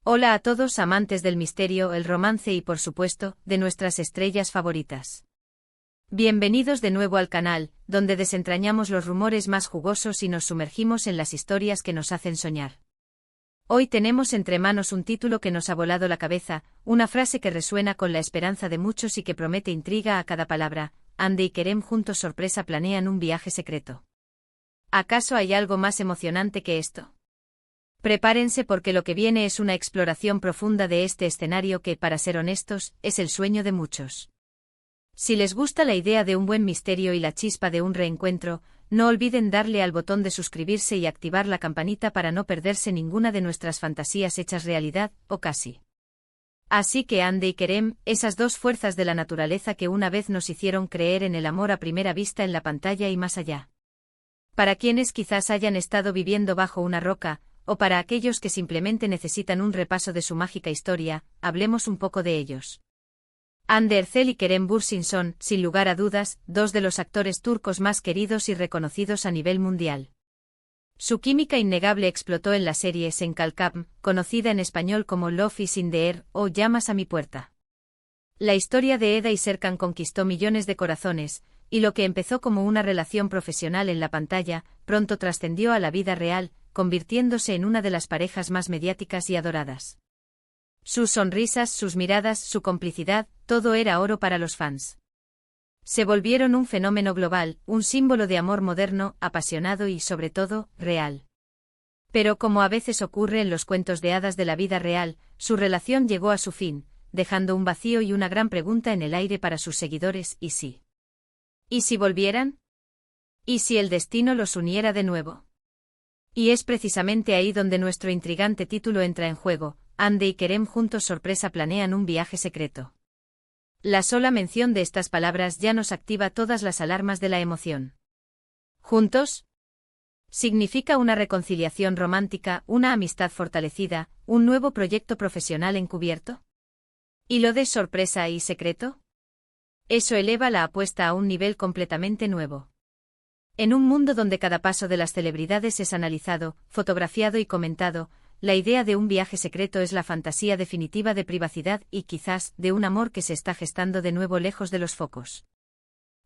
Hola a todos amantes del misterio, el romance y por supuesto, de nuestras estrellas favoritas. Bienvenidos de nuevo al canal, donde desentrañamos los rumores más jugosos y nos sumergimos en las historias que nos hacen soñar. Hoy tenemos entre manos un título que nos ha volado la cabeza, una frase que resuena con la esperanza de muchos y que promete intriga a cada palabra. Andy y Kerem juntos sorpresa planean un viaje secreto. ¿Acaso hay algo más emocionante que esto? Prepárense porque lo que viene es una exploración profunda de este escenario que, para ser honestos, es el sueño de muchos. Si les gusta la idea de un buen misterio y la chispa de un reencuentro, no olviden darle al botón de suscribirse y activar la campanita para no perderse ninguna de nuestras fantasías hechas realidad, o casi. Así que Andy y Kerem, esas dos fuerzas de la naturaleza que una vez nos hicieron creer en el amor a primera vista en la pantalla y más allá. Para quienes quizás hayan estado viviendo bajo una roca, o para aquellos que simplemente necesitan un repaso de su mágica historia, hablemos un poco de ellos. Hande Erçel y Kerem Bürsin son, sin lugar a dudas, dos de los actores turcos más queridos y reconocidos a nivel mundial. Su química innegable explotó en la serie Sen Kalkam, conocida en español como Love is in the Air o Llamas a mi puerta. La historia de Eda y Serkan conquistó millones de corazones, y lo que empezó como una relación profesional en la pantalla, pronto trascendió a la vida real, convirtiéndose en una de las parejas más mediáticas y adoradas. Sus sonrisas, sus miradas, su complicidad, todo era oro para los fans. Se volvieron un fenómeno global, un símbolo de amor moderno, apasionado y, sobre todo, real. Pero como a veces ocurre en los cuentos de hadas de la vida real, su relación llegó a su fin, dejando un vacío y una gran pregunta en el aire para sus seguidores: ¿y si? ¿Y si volvieran? ¿Y si el destino los uniera de nuevo? Y es precisamente ahí donde nuestro intrigante título entra en juego. Hande y Kerem juntos sorpresa planean un viaje secreto. La sola mención de estas palabras ya nos activa todas las alarmas de la emoción. ¿Juntos? ¿Significa una reconciliación romántica, una amistad fortalecida, un nuevo proyecto profesional encubierto? ¿Y lo de sorpresa y secreto? Eso eleva la apuesta a un nivel completamente nuevo. En un mundo donde cada paso de las celebridades es analizado, fotografiado y comentado, la idea de un viaje secreto es la fantasía definitiva de privacidad y quizás de un amor que se está gestando de nuevo lejos de los focos.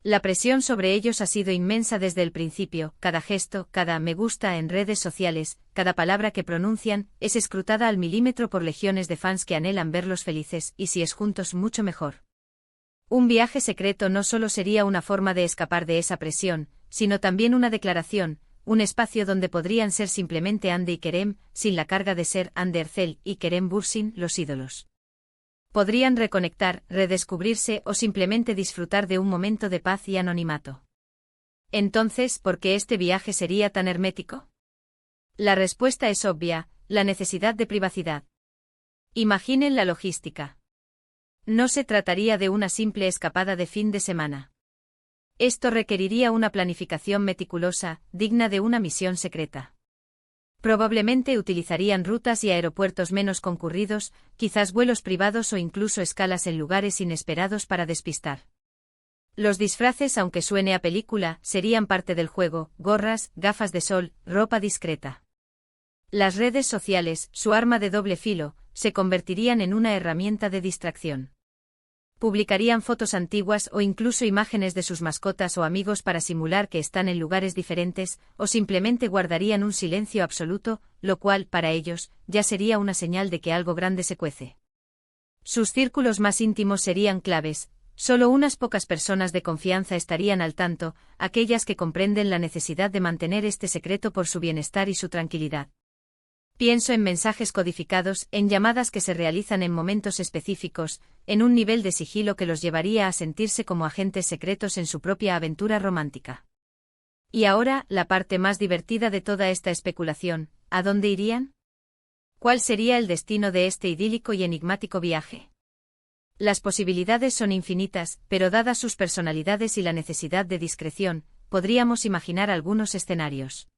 La presión sobre ellos ha sido inmensa desde el principio, cada gesto, cada me gusta en redes sociales, cada palabra que pronuncian, es escrutada al milímetro por legiones de fans que anhelan verlos felices, y si es juntos mucho mejor. Un viaje secreto no solo sería una forma de escapar de esa presión, sino también una declaración, un espacio donde podrían ser simplemente Hande y Kerem, sin la carga de ser Hande Erçel y Kerem Bürsin, los ídolos. Podrían reconectar, redescubrirse o simplemente disfrutar de un momento de paz y anonimato. Entonces, ¿por qué este viaje sería tan hermético? La respuesta es obvia: la necesidad de privacidad. Imaginen la logística. No se trataría de una simple escapada de fin de semana. Esto requeriría una planificación meticulosa, digna de una misión secreta. Probablemente utilizarían rutas y aeropuertos menos concurridos, quizás vuelos privados o incluso escalas en lugares inesperados para despistar. Los disfraces, aunque suene a película, serían parte del juego: gorras, gafas de sol, ropa discreta. Las redes sociales, su arma de doble filo, se convertirían en una herramienta de distracción. Publicarían fotos antiguas o incluso imágenes de sus mascotas o amigos para simular que están en lugares diferentes, o simplemente guardarían un silencio absoluto, lo cual, para ellos, ya sería una señal de que algo grande se cuece. Sus círculos más íntimos serían claves, solo unas pocas personas de confianza estarían al tanto, aquellas que comprenden la necesidad de mantener este secreto por su bienestar y su tranquilidad. Pienso en mensajes codificados, en llamadas que se realizan en momentos específicos, en un nivel de sigilo que los llevaría a sentirse como agentes secretos en su propia aventura romántica. Y ahora, la parte más divertida de toda esta especulación: ¿a dónde irían? ¿Cuál sería el destino de este idílico y enigmático viaje? Las posibilidades son infinitas, pero dadas sus personalidades y la necesidad de discreción, podríamos imaginar algunos escenarios.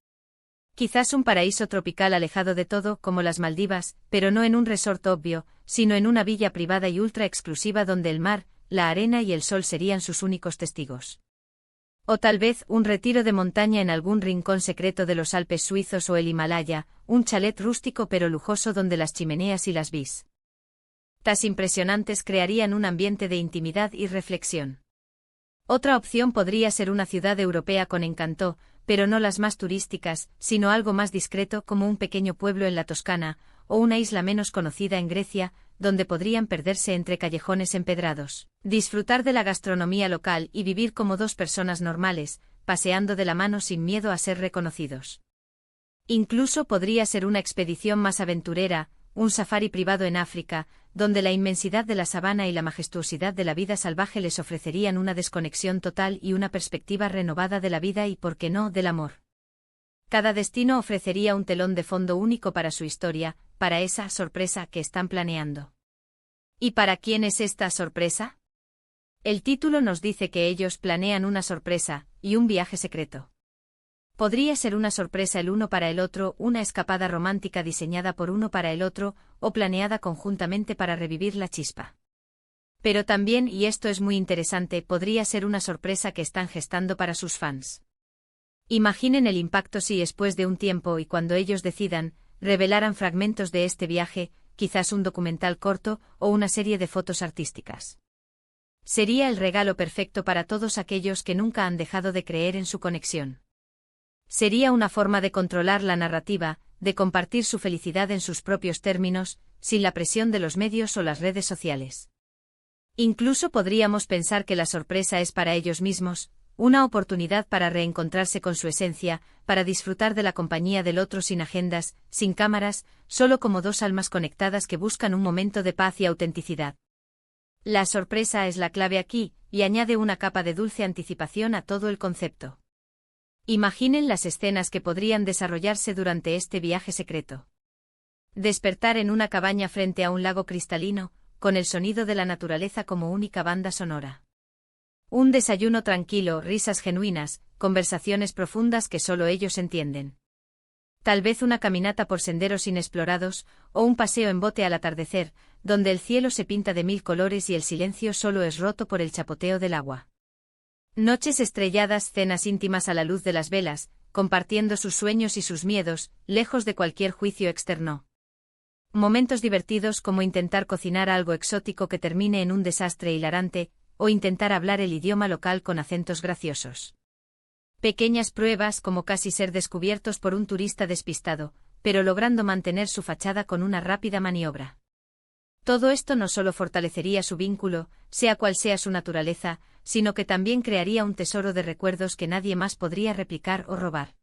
Quizás un paraíso tropical alejado de todo, como las Maldivas, pero no en un resort obvio, sino en una villa privada y ultra exclusiva donde el mar, la arena y el sol serían sus únicos testigos. O tal vez un retiro de montaña en algún rincón secreto de los Alpes suizos o el Himalaya, un chalet rústico pero lujoso donde las chimeneas y las vistas impresionantes crearían un ambiente de intimidad y reflexión. Otra opción podría ser una ciudad europea con encanto, pero no las más turísticas, sino algo más discreto como un pequeño pueblo en la Toscana, o una isla menos conocida en Grecia, donde podrían perderse entre callejones empedrados, disfrutar de la gastronomía local y vivir como dos personas normales, paseando de la mano sin miedo a ser reconocidos. Incluso podría ser una expedición más aventurera, un safari privado en África, donde la inmensidad de la sabana y la majestuosidad de la vida salvaje les ofrecerían una desconexión total y una perspectiva renovada de la vida y, por qué no, del amor. Cada destino ofrecería un telón de fondo único para su historia, para esa sorpresa que están planeando. ¿Y para quién es esta sorpresa? El título nos dice que ellos planean una sorpresa, y un viaje secreto. Podría ser una sorpresa el uno para el otro, una escapada romántica diseñada por uno para el otro, o planeada conjuntamente para revivir la chispa. Pero también, y esto es muy interesante, podría ser una sorpresa que están gestando para sus fans. Imaginen el impacto si después de un tiempo y cuando ellos decidan, revelaran fragmentos de este viaje, quizás un documental corto o una serie de fotos artísticas. Sería el regalo perfecto para todos aquellos que nunca han dejado de creer en su conexión. Sería una forma de controlar la narrativa, de compartir su felicidad en sus propios términos, sin la presión de los medios o las redes sociales. Incluso podríamos pensar que la sorpresa es para ellos mismos, una oportunidad para reencontrarse con su esencia, para disfrutar de la compañía del otro sin agendas, sin cámaras, solo como dos almas conectadas que buscan un momento de paz y autenticidad. La sorpresa es la clave aquí, y añade una capa de dulce anticipación a todo el concepto. Imaginen las escenas que podrían desarrollarse durante este viaje secreto. Despertar en una cabaña frente a un lago cristalino, con el sonido de la naturaleza como única banda sonora. Un desayuno tranquilo, risas genuinas, conversaciones profundas que solo ellos entienden. Tal vez una caminata por senderos inexplorados, o un paseo en bote al atardecer, donde el cielo se pinta de mil colores y el silencio solo es roto por el chapoteo del agua. Noches estrelladas, cenas íntimas a la luz de las velas, compartiendo sus sueños y sus miedos, lejos de cualquier juicio externo. Momentos divertidos como intentar cocinar algo exótico que termine en un desastre hilarante, o intentar hablar el idioma local con acentos graciosos. Pequeñas pruebas como casi ser descubiertos por un turista despistado, pero logrando mantener su fachada con una rápida maniobra. Todo esto no solo fortalecería su vínculo, sea cual sea su naturaleza, sino que también crearía un tesoro de recuerdos que nadie más podría replicar o robar.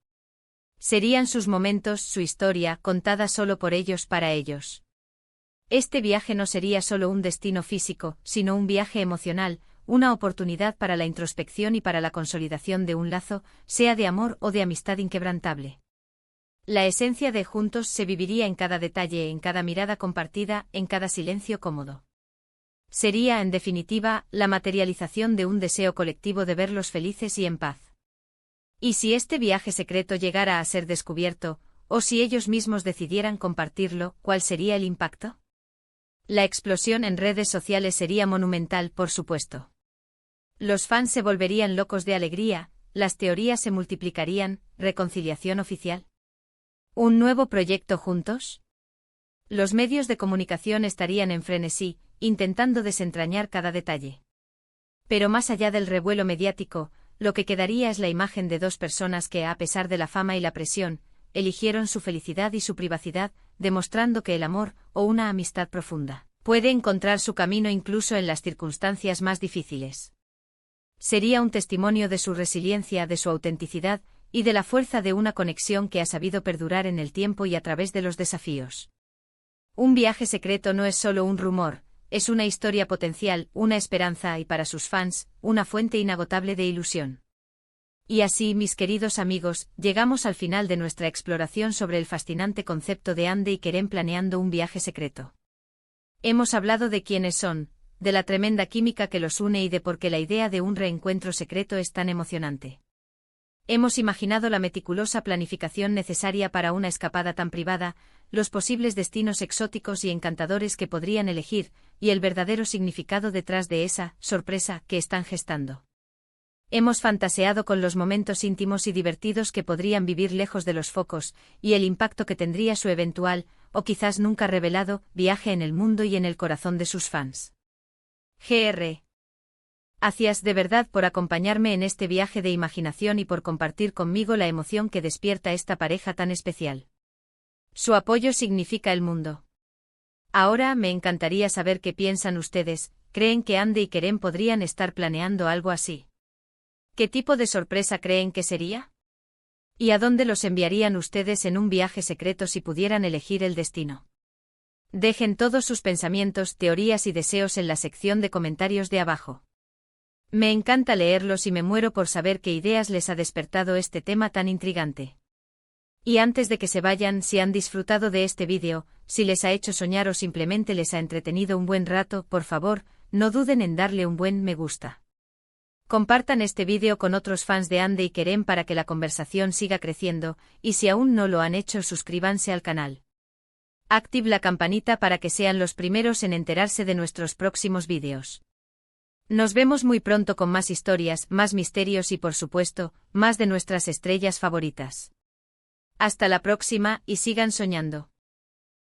Serían sus momentos, su historia, contada solo por ellos para ellos. Este viaje no sería solo un destino físico, sino un viaje emocional, una oportunidad para la introspección y para la consolidación de un lazo, sea de amor o de amistad inquebrantable. La esencia de juntos se viviría en cada detalle, en cada mirada compartida, en cada silencio cómodo. Sería, en definitiva, la materialización de un deseo colectivo de verlos felices y en paz. ¿Y si este viaje secreto llegara a ser descubierto, o si ellos mismos decidieran compartirlo, cuál sería el impacto? La explosión en redes sociales sería monumental, por supuesto. Los fans se volverían locos de alegría, las teorías se multiplicarían, ¿reconciliación oficial? ¿Un nuevo proyecto juntos? Los medios de comunicación estarían en frenesí, intentando desentrañar cada detalle. Pero más allá del revuelo mediático, lo que quedaría es la imagen de dos personas que, a pesar de la fama y la presión, eligieron su felicidad y su privacidad, demostrando que el amor, o una amistad profunda, puede encontrar su camino incluso en las circunstancias más difíciles. Sería un testimonio de su resiliencia, de su autenticidad, y de la fuerza de una conexión que ha sabido perdurar en el tiempo y a través de los desafíos. Un viaje secreto no es solo un rumor, es una historia potencial, una esperanza y para sus fans, una fuente inagotable de ilusión. Y así, mis queridos amigos, llegamos al final de nuestra exploración sobre el fascinante concepto de Ande y Kerem planeando un viaje secreto. Hemos hablado de quiénes son, de la tremenda química que los une y de por qué la idea de un reencuentro secreto es tan emocionante. Hemos imaginado la meticulosa planificación necesaria para una escapada tan privada, los posibles destinos exóticos y encantadores que podrían elegir, y el verdadero significado detrás de esa sorpresa que están gestando. Hemos fantaseado con los momentos íntimos y divertidos que podrían vivir lejos de los focos, y el impacto que tendría su eventual, o quizás nunca revelado, viaje en el mundo y en el corazón de sus fans. Gr. Gracias de verdad por acompañarme en este viaje de imaginación y por compartir conmigo la emoción que despierta esta pareja tan especial. Su apoyo significa el mundo. Ahora me encantaría saber qué piensan ustedes. ¿Creen que Andy y Kerem podrían estar planeando algo así? ¿Qué tipo de sorpresa creen que sería? ¿Y a dónde los enviarían ustedes en un viaje secreto si pudieran elegir el destino? Dejen todos sus pensamientos, teorías y deseos en la sección de comentarios de abajo. Me encanta leerlos y me muero por saber qué ideas les ha despertado este tema tan intrigante. Y antes de que se vayan, si han disfrutado de este vídeo, si les ha hecho soñar o simplemente les ha entretenido un buen rato, por favor, no duden en darle un buen me gusta. Compartan este vídeo con otros fans de Andy y Kerem para que la conversación siga creciendo, y si aún no lo han hecho, suscríbanse al canal. Active la campanita para que sean los primeros en enterarse de nuestros próximos vídeos. Nos vemos muy pronto con más historias, más misterios y por supuesto, más de nuestras estrellas favoritas. Hasta la próxima y sigan soñando.